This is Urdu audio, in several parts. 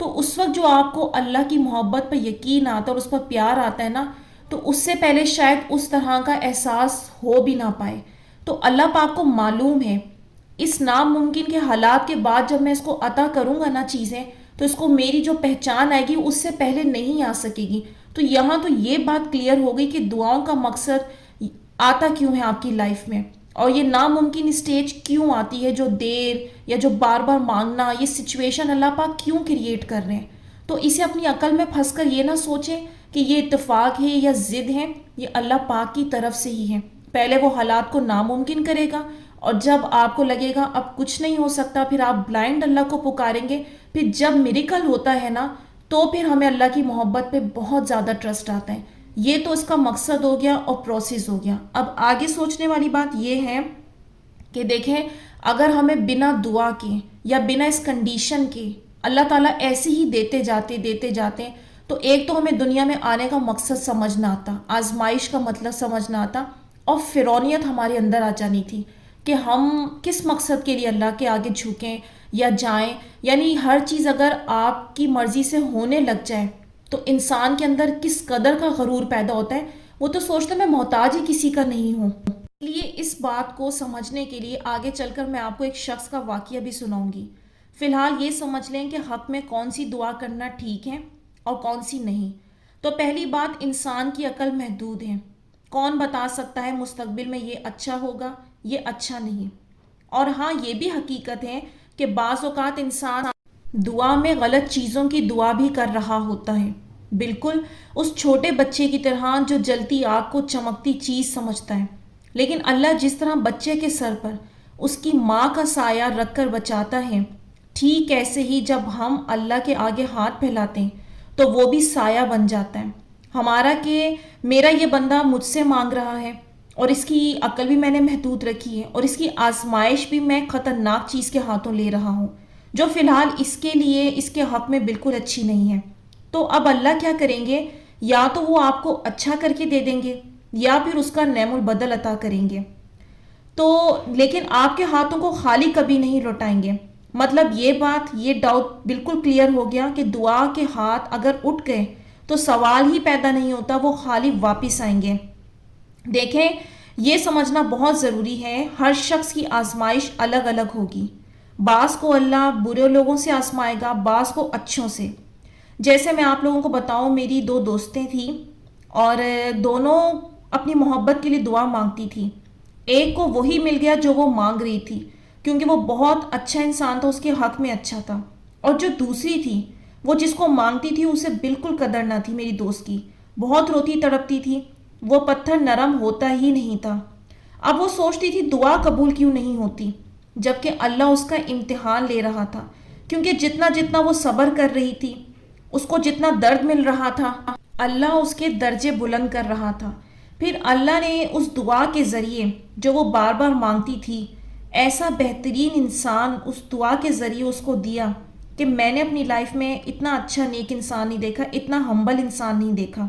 تو اس وقت جو آپ کو اللہ کی محبت پر یقین آتا ہے اور اس پر پیار آتا ہے نا، تو اس سے پہلے شاید اس طرح کا احساس ہو بھی نہ پائے۔ تو اللہ پاک کو معلوم ہے اس ناممکن کے حالات کے بعد جب میں اس کو عطا کروں گا نا چیزیں، تو اس کو میری جو پہچان آئے گی اس سے پہلے نہیں آ سکے گی۔ تو یہاں تو یہ بات کلیئر ہو گئی کہ دعاؤں کا مقصد آتا کیوں ہے آپ کی لائف میں، اور یہ ناممکن اسٹیج کیوں آتی ہے، جو دیر یا جو بار بار مانگنا، یہ سچویشن اللہ پاک کیوں کریٹ کر رہے ہیں۔ تو اسے اپنی عقل میں پھنس کر یہ نہ سوچیں کہ یہ اتفاق ہے یا ضد ہے، یہ اللہ پاک کی طرف سے ہی ہے۔ پہلے وہ حالات کو ناممکن کرے گا، اور جب آپ کو لگے گا اب کچھ نہیں ہو سکتا، پھر آپ بلائنڈ اللہ کو پکاریں گے۔ پھر جب میریکل ہوتا ہے نا، تو پھر ہمیں اللہ کی محبت پہ بہت زیادہ ٹرسٹ آتا ہے۔ یہ تو اس کا مقصد ہو گیا اور پروسیس ہو گیا۔ اب آگے سوچنے والی بات یہ ہے کہ دیکھیں، اگر ہمیں بنا دعا کے یا بنا اس کنڈیشن کے اللہ تعالیٰ ایسے ہی دیتے جاتے، تو ایک تو ہمیں دنیا میں آنے کا مقصد سمجھنا آتا، آزمائش کا مطلب سمجھنا آتا، اور فرعونیت ہمارے اندر آ جانی تھی کہ ہم کس مقصد کے لیے اللہ کے آگے جھکیں یا جائیں۔ یعنی ہر چیز اگر آپ کی مرضی سے ہونے لگ جائے تو انسان کے اندر کس قدر کا غرور پیدا ہوتا ہے، وہ تو سوچتا ہے میں محتاج ہی کسی کا نہیں ہوں۔ اس لیے اس بات کو سمجھنے کے لیے آگے چل کر میں آپ کو ایک شخص کا واقعہ بھی سناؤں گی۔ فی الحال یہ سمجھ لیں کہ حق میں کون سی دعا کرنا ٹھیک ہے اور کون سی نہیں۔ تو پہلی بات، انسان کی عقل محدود ہے، کون بتا سکتا ہے مستقبل میں یہ اچھا ہوگا، یہ اچھا نہیں۔ اور ہاں، یہ بھی حقیقت ہے کہ بعض اوقات انسان دعا میں غلط چیزوں کی دعا بھی کر رہا ہوتا ہے، بالکل اس چھوٹے بچے کی طرح جو جلتی آگ کو چمکتی چیز سمجھتا ہے۔ لیکن اللہ جس طرح بچے کے سر پر اس کی ماں کا سایہ رکھ کر بچاتا ہے، ٹھیک ایسے ہی جب ہم اللہ کے آگے ہاتھ پھیلاتے ہیں تو وہ بھی سایہ بن جاتا ہے ہمارا، کہ میرا یہ بندہ مجھ سے مانگ رہا ہے، اور اس کی عقل بھی میں نے محدود رکھی ہے، اور اس کی آزمائش بھی میں خطرناک چیز کے ہاتھوں لے رہا ہوں جو فی الحال اس کے لیے اس کے حق میں بالکل اچھی نہیں ہے۔ تو اب اللہ کیا کریں گے؟ یا تو وہ آپ کو اچھا کر کے دے دیں گے، یا پھر اس کا نعم البدل عطا کریں گے۔ تو لیکن آپ کے ہاتھوں کو خالی کبھی نہیں لوٹائیں گے۔ مطلب یہ بات، یہ ڈاؤٹ بالکل کلیئر ہو گیا کہ دعا کے ہاتھ اگر اٹھ گئے تو سوال ہی پیدا نہیں ہوتا، وہ خالی واپس آئیں گے۔ دیکھیں، یہ سمجھنا بہت ضروری ہے، ہر شخص کی آزمائش الگ الگ ہوگی۔ بعض کو اللہ برے لوگوں سے آزمائے گا، بعض کو اچھوں سے۔ جیسے میں آپ لوگوں کو بتاؤں، میری دو دوستیں تھیں اور دونوں اپنی محبت کے لیے دعا مانگتی تھی۔ ایک کو وہی مل گیا جو وہ مانگ رہی تھی، کیونکہ وہ بہت اچھا انسان تھا، اس کے حق میں اچھا تھا۔ اور جو دوسری تھی، وہ جس کو مانگتی تھی اسے بالکل قدر نہ تھی، میری دوست کی، بہت روتی تڑپتی تھی، وہ پتھر نرم ہوتا ہی نہیں تھا۔ اب وہ سوچتی تھی دعا قبول کیوں نہیں ہوتی، جبکہ اللہ اس کا امتحان لے رہا تھا، کیونکہ جتنا جتنا وہ صبر کر رہی تھی، اس کو جتنا درد مل رہا تھا، اللہ اس کے درجے بلند کر رہا تھا۔ پھر اللہ نے اس دعا کے ذریعے جو وہ بار بار مانگتی تھی، ایسا بہترین انسان اس دعا کے ذریعے اس کو دیا کہ میں نے اپنی لائف میں اتنا اچھا نیک انسان نہیں دیکھا، اتنا ہمبل انسان نہیں دیکھا۔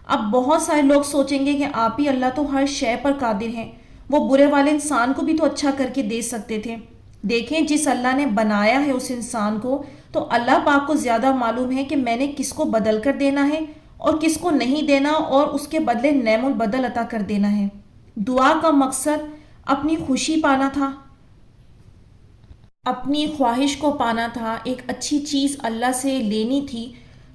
اب بہت سارے لوگ سوچیں گے کہ آپ ہی اللہ تو ہر شے پر قادر ہیں، وہ برے والے انسان کو بھی تو اچھا کر کے دے سکتے تھے۔ دیکھیں، جس اللہ نے بنایا ہے اس انسان کو، تو اللہ پاک کو زیادہ معلوم ہے کہ میں نے کس کو بدل کر دینا ہے اور کس کو نہیں دینا، اور اس کے بدلے نعم البدل عطا کر دینا ہے۔ دعا کا مقصد اپنی خوشی پانا تھا، اپنی خواہش کو پانا تھا، ایک اچھی چیز اللہ سے لینی تھی۔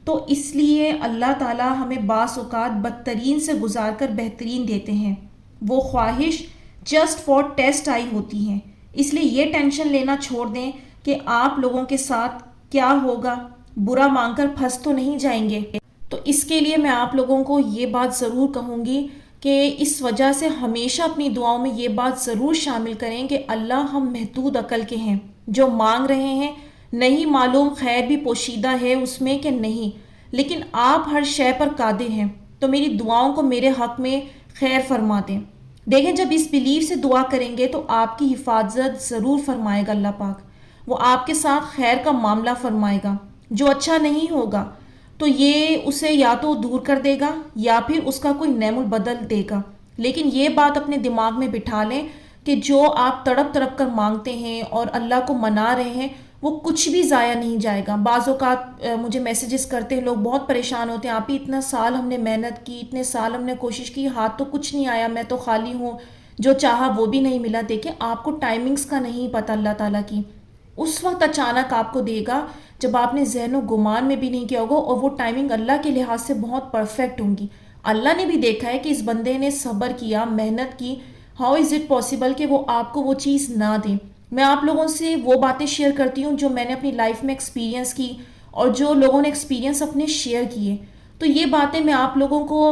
تو اس لیے اللہ تعالیٰ ہمیں بعض اوقات بدترین سے گزار کر بہترین دیتے ہیں۔ وہ خواہش جسٹ فار ٹیسٹ آئی ہوتی ہیں، اس لیے یہ ٹینشن لینا چھوڑ دیں کہ آپ لوگوں کے ساتھ کیا ہوگا، برا مانگ کر پھنس تو نہیں جائیں گے۔ تو اس کے لیے میں آپ لوگوں کو یہ بات ضرور کہوں گی کہ اس وجہ سے ہمیشہ اپنی دعاؤں میں یہ بات ضرور شامل کریں کہ اللہ، ہم محدود عقل کے ہیں، جو مانگ رہے ہیں نہیں معلوم خیر بھی پوشیدہ ہے اس میں کہ نہیں، لیکن آپ ہر شے پر قادر ہیں، تو میری دعاؤں کو میرے حق میں خیر فرما دیں۔ دیکھیں، جب اس بلیف سے دعا کریں گے تو آپ کی حفاظت ضرور فرمائے گا اللہ پاک، وہ آپ کے ساتھ خیر کا معاملہ فرمائے گا۔ جو اچھا نہیں ہوگا تو یہ اسے یا تو دور کر دے گا یا پھر اس کا کوئی نعم البدل دے گا۔ لیکن یہ بات اپنے دماغ میں بٹھا لیں کہ جو آپ تڑپ تڑپ کر مانگتے ہیں اور اللہ کو منا رہے ہیں، وہ کچھ بھی ضائع نہیں جائے گا. بعض اوقات مجھے میسیجز کرتے ہیں لوگ، بہت پریشان ہوتے ہیں، آپ ہی اتنا سال ہم نے محنت کی، اتنے سال ہم نے کوشش کی، ہاتھ تو کچھ نہیں آیا، میں تو خالی ہوں، جو چاہا وہ بھی نہیں ملا. دیکھیں آپ کو ٹائمنگز کا نہیں پتہ اللہ تعالیٰ کی، اس وقت اچانک آپ کو دے گا جب آپ نے ذہن و گمان میں بھی نہیں کیا ہوگا، اور وہ ٹائمنگ اللہ کے لحاظ سے بہت پرفیکٹ ہوں گی. اللہ نے بھی دیکھا ہے کہ اس بندے نے صبر کیا، محنت کی، ہاؤ از اٹ پاسبل کہ وہ آپ کو وہ چیز نہ دیں. میں آپ لوگوں سے وہ باتیں شیئر کرتی ہوں جو میں نے اپنی لائف میں ایکسپیرینس کی اور جو لوگوں نے ایکسپیرینس اپنے شیئر کیے. تو یہ باتیں میں آپ لوگوں کو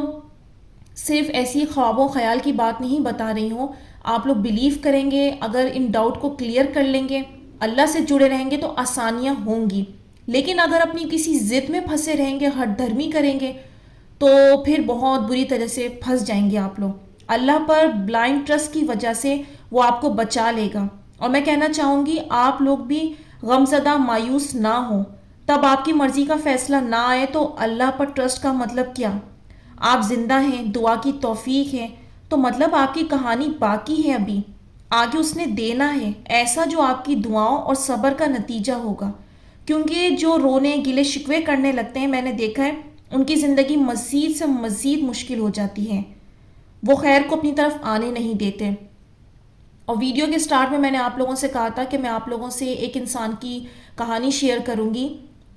صرف ایسی خواب و خیال کی بات نہیں بتا رہی ہوں. آپ لوگ بلیو کریں گے، اگر ان ڈاؤٹ کو کلیئر کر لیں گے، اللہ سے جڑے رہیں گے تو آسانیاں ہوں گی. لیکن اگر اپنی کسی ضد میں پھنسے رہیں گے، ہٹ دھرمی کریں گے، تو پھر بہت بری طرح سے پھنس جائیں گے آپ لوگ. اللہ پر بلائنڈ ٹرسٹ کی وجہ سے وہ آپ کو بچا لے گا. اور میں کہنا چاہوں گی آپ لوگ بھی غم زدہ مایوس نہ ہوں. تب آپ کی مرضی کا فیصلہ نہ آئے تو اللہ پر ٹرسٹ کا مطلب کیا؟ آپ زندہ ہیں، دعا کی توفیق ہے، تو مطلب آپ کی کہانی باقی ہے، ابھی آگے اس نے دینا ہے ایسا جو آپ کی دعاؤں اور صبر کا نتیجہ ہوگا. کیونکہ جو رونے گلے شکوے کرنے لگتے ہیں، میں نے دیکھا ہے ان کی زندگی مزید سے مزید مشکل ہو جاتی ہے، وہ خیر کو اپنی طرف آنے نہیں دیتے. اور ویڈیو کے سٹارٹ میں نے آپ لوگوں سے کہا تھا کہ میں آپ لوگوں سے ایک انسان کی کہانی شیئر کروں گی،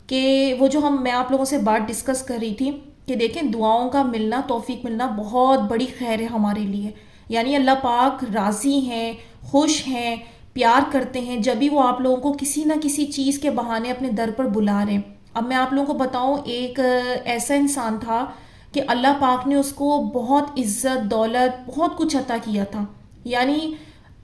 کہ وہ جو میں آپ لوگوں سے بات ڈسکس کر رہی تھی کہ دیکھیں دعاؤں کا ملنا، توفیق ملنا بہت بڑی خیر ہے ہمارے لیے. یعنی اللہ پاک راضی ہیں، خوش ہیں، پیار کرتے ہیں جب بھی وہ آپ لوگوں کو کسی نہ کسی چیز کے بہانے اپنے در پر بلا رہے ہیں. اب میں آپ لوگوں کو بتاؤں، ایک ایسا انسان تھا کہ اللہ پاک نے اس کو بہت عزت، دولت، بہت کچھ عطا کیا تھا. یعنی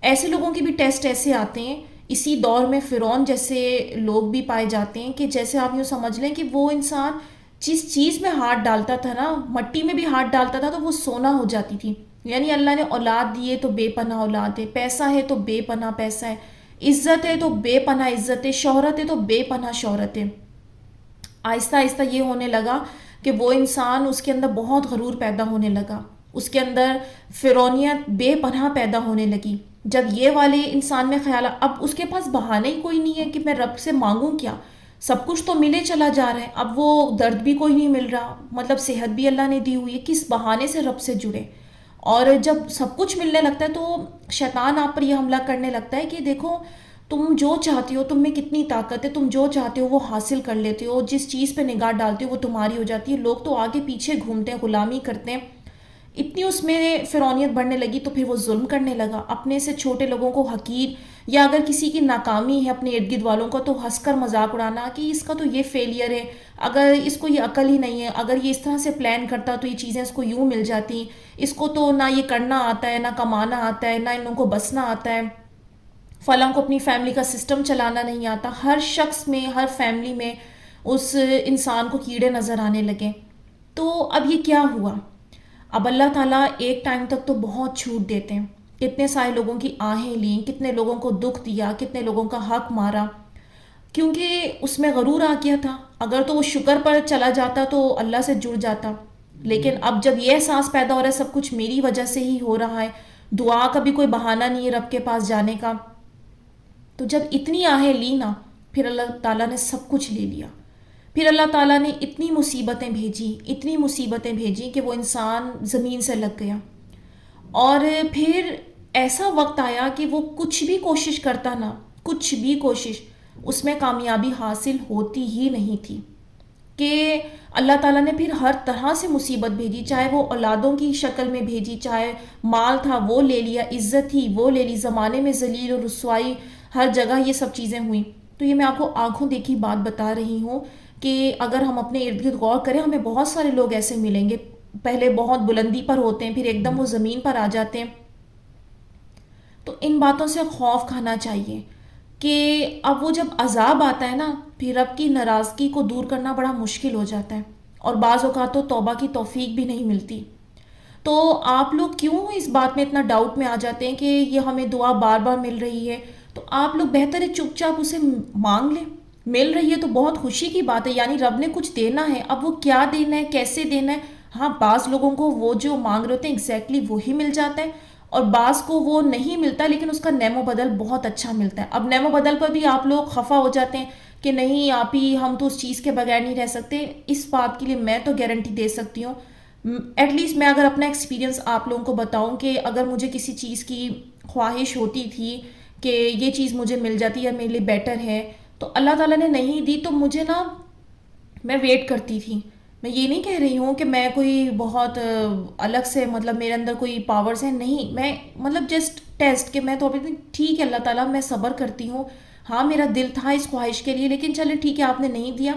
ایسے لوگوں کے بھی ٹیسٹ ایسے آتے ہیں اسی دور میں، فرعون جیسے لوگ بھی پائے جاتے ہیں کہ جیسے آپ یوں سمجھ لیں کہ وہ انسان جس چیز میں ہاتھ ڈالتا تھا نا، مٹی میں بھی ہاتھ ڈالتا تھا تو وہ سونا ہو جاتی تھی. یعنی اللہ نے اولاد دی ہے تو بے پناہ اولاد ہے، پیسہ ہے تو بے پناہ پیسہ ہے، عزت ہے تو بے پناہ عزت ہے، شہرت ہے تو بے پناہ شہرت ہے. آہستہ آہستہ یہ ہونے لگا کہ وہ انسان، اس کے اندر بہت غرور پیدا ہونے لگا، اس کے اندر فرعونیت بے پناہ پیدا ہونے لگی. جب یہ والے انسان میں خیال، اب اس کے پاس بہانہ ہی کوئی نہیں ہے کہ میں رب سے مانگوں کیا، سب کچھ تو ملے چلا جا رہا ہے، اب وہ درد بھی کوئی نہیں مل رہا، مطلب صحت بھی اللہ نے دی ہوئی ہے، کس بہانے سے رب سے جڑے. اور جب سب کچھ ملنے لگتا ہے تو شیطان آپ پر یہ حملہ کرنے لگتا ہے کہ دیکھو تم جو چاہتے ہو، تم میں کتنی طاقت ہے، تم جو چاہتے ہو وہ حاصل کر لیتے ہو، جس چیز پہ نگاہ ڈالتے ہو وہ تمہاری ہو جاتی ہے. لوگ تو آگے پیچھے گھومتے ہیں، غلامی کرتے ہیں. اتنی اس میں فرعونیت بڑھنے لگی تو پھر وہ ظلم کرنے لگا، اپنے سے چھوٹے لوگوں کو حقیر، یا اگر کسی کی ناکامی ہے اپنے ارد گرد والوں کا تو ہنس کر مذاق اڑانا کہ اس کا تو یہ فیلئر ہے، اگر اس کو یہ عقل ہی نہیں ہے، اگر یہ اس طرح سے پلان کرتا تو یہ چیزیں اس کو یوں مل جاتی، اس کو تو نہ یہ کرنا آتا ہے، نہ کمانا آتا ہے، نہ ان لوگوں کو بسنا آتا ہے، فلاں کو اپنی فیملی کا سسٹم چلانا نہیں آتا. ہر شخص میں، ہر فیملی میں اس انسان کو کیڑے نظر آنے لگے. تو اب یہ کیا ہوا؟ اب اللہ تعالیٰ ایک ٹائم تک تو بہت چھوٹ دیتے ہیں، کتنے سارے لوگوں کی آہیں لیں، کتنے لوگوں کو دکھ دیا، کتنے لوگوں کا حق مارا، کیونکہ اس میں غرور آ گیا تھا. اگر تو وہ شکر پر چلا جاتا تو اللہ سے جڑ جاتا. لیکن اب جب یہ احساس پیدا ہو رہا ہے سب کچھ میری وجہ سے ہی ہو رہا ہے، دعا کا بھی کوئی بہانہ نہیں ہے رب کے پاس جانے کا، تو جب اتنی آہیں لی نا، پھر اللہ تعالیٰ نے سب کچھ لے لیا. پھر اللہ تعالیٰ نے اتنی مصیبتیں بھیجی، اتنی مصیبتیں بھیجی کہ وہ انسان زمین سے لگ گیا. اور پھر ایسا وقت آیا کہ وہ کچھ بھی کوشش کرتا نا، کچھ بھی کوشش، اس میں کامیابی حاصل ہوتی ہی نہیں تھی. کہ اللہ تعالیٰ نے پھر ہر طرح سے مصیبت بھیجی، چاہے وہ اولادوں کی شکل میں بھیجی، چاہے مال تھا وہ لے لیا، عزت تھی وہ لے لی، زمانے میں ذلیل و رسوائی، ہر جگہ یہ سب چیزیں ہوئیں. تو یہ میں آپ کو آنکھوں دیکھی بات بتا رہی ہوں کہ اگر ہم اپنے ارد گرد غور کریں ہمیں بہت سارے لوگ ایسے ملیں گے، پہلے بہت بلندی پر ہوتے ہیں، پھر ایک دم وہ زمین پر آ جاتے ہیں. تو ان باتوں سے خوف کھانا چاہیے کہ اب وہ جب عذاب آتا ہے نا، پھر رب کی ناراضگی کو دور کرنا بڑا مشکل ہو جاتا ہے، اور بعض اوقات تو توبہ کی توفیق بھی نہیں ملتی. تو آپ لوگ کیوں اس بات میں اتنا ڈاؤٹ میں آ جاتے ہیں کہ یہ ہمیں دعا بار بار مل رہی ہے؟ تو آپ لوگ بہتر ہے چپ چاپ اسے مانگ لیں. مل رہی ہے تو بہت خوشی کی بات ہے، یعنی رب نے کچھ دینا ہے. اب وہ کیا دینا ہے، کیسے دینا ہے، ہاں بعض لوگوں کو وہ جو مانگ رہے ہوتے ہیں ایگزیکٹلی وہی مل جاتا ہے، اور بعض کو وہ نہیں ملتا لیکن اس کا نیمو بدل بہت اچھا ملتا ہے. اب نیمو بدل پر بھی آپ لوگ خفا ہو جاتے ہیں کہ نہیں آپ ہی ہم تو اس چیز کے بغیر نہیں رہ سکتے. اس بات کے لیے میں تو گارنٹی دے سکتی ہوں. ایٹ لیسٹ میں اگر اپنا ایکسپیرینس آپ لوگوں کو بتاؤں کہ اگر مجھے کسی چیز کی خواہش ہوتی تھی کہ یہ چیز مجھے مل جاتی ہے میرے لیے بیٹر ہے تو اللہ تعالیٰ نے نہیں دی تو مجھے نا میں ویٹ کرتی تھی. میں یہ نہیں کہہ رہی ہوں کہ میں کوئی بہت الگ سے مطلب میرے اندر کوئی پاورز ہیں, نہیں, میں مطلب جسٹ ٹیسٹ کہ میں تو ابھی ٹھیک ہے اللہ تعالیٰ میں صبر کرتی ہوں. ہاں میرا دل تھا اس خواہش کے لیے لیکن چلے ٹھیک ہے آپ نے نہیں دیا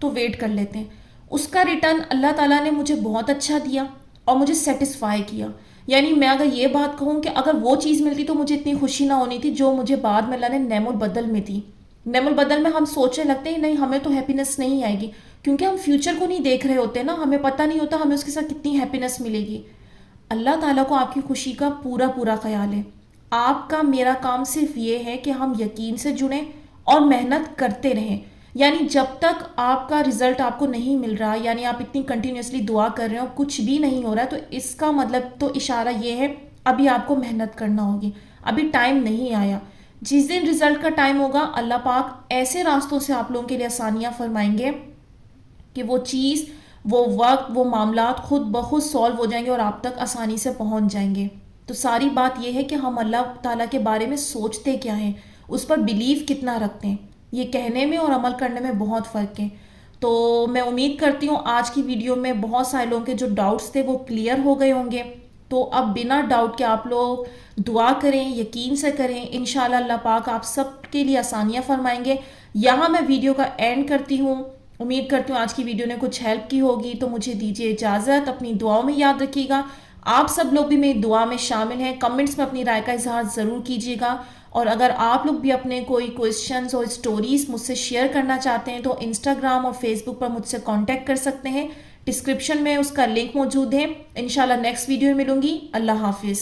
تو ویٹ کر لیتے ہیں. اس کا ریٹرن اللہ تعالیٰ نے مجھے بہت اچھا دیا اور مجھے سیٹسفائی کیا. یعنی میں اگر یہ بات کہوں کہ اگر وہ چیز ملتی تو مجھے اتنی خوشی نہ ہونی تھی جو مجھے بعد میں اللہ نے نعم البدل میں دی. نعم البدل میں ہم سوچنے لگتے ہیں نہیں ہمیں تو ہیپینس نہیں آئے گی کیونکہ ہم فیوچر کو نہیں دیکھ رہے ہوتے نا, ہمیں پتہ نہیں ہوتا ہمیں اس کے ساتھ کتنی ہیپینس ملے گی. اللہ تعالیٰ کو آپ کی خوشی کا پورا پورا خیال ہے. آپ کا میرا کام صرف یہ ہے کہ ہم یقین سے جڑیں اور محنت کرتے رہیں. یعنی جب تک آپ کا رزلٹ آپ کو نہیں مل رہا, یعنی آپ اتنی کنٹینیوسلی دعا کر رہے ہیں اور کچھ بھی نہیں ہو رہا تو اس کا مطلب تو اشارہ یہ ہے ابھی آپ کو محنت کرنا ہوگی, ابھی ٹائم نہیں آیا. جس دن رزلٹ کا ٹائم ہوگا اللہ پاک ایسے راستوں سے آپ لوگوں کے لیے آسانیاں فرمائیں گے کہ وہ چیز, وہ وقت, وہ معاملات خود بخود سالو ہو جائیں گے اور آپ تک آسانی سے پہنچ جائیں گے. تو ساری بات یہ ہے کہ ہم اللہ تعالیٰ کے بارے میں سوچتے کیا ہیں, اس پر بلیف کتنا رکھتے ہیں. یہ کہنے میں اور عمل کرنے میں بہت فرق ہے. تو میں امید کرتی ہوں آج کی ویڈیو میں بہت سارے لوگوں کے جو ڈاؤٹس تھے وہ کلیئر ہو گئے ہوں گے. تو اب بنا ڈاؤٹ کے آپ لوگ دعا کریں, یقین سے کریں, انشاءاللہ اللہ پاک آپ سب کے لیے آسانیاں فرمائیں گے. یہاں میں ویڈیو کا اینڈ کرتی ہوں. امید کرتی ہوں آج کی ویڈیو نے کچھ ہیلپ کی ہوگی. تو مجھے دیجیے اجازت, اپنی دعاؤں میں یاد رکھیے گا. آپ سب لوگ بھی میری دعا میں شامل ہیں. کمنٹس میں اپنی رائے کا اظہار ضرور کیجیے گا. اور اگر آپ لوگ بھی اپنے کوئی کویسچنز اور اسٹوریز مجھ سے شیئر کرنا چاہتے ہیں تو انسٹاگرام اور فیس بک پر مجھ سے کانٹیکٹ کر سکتے ہیں. ڈسکرپشن میں اس کا لنک موجود ہے. انشاءاللہ نیکسٹ ویڈیو میں ملوں گی. اللہ حافظ.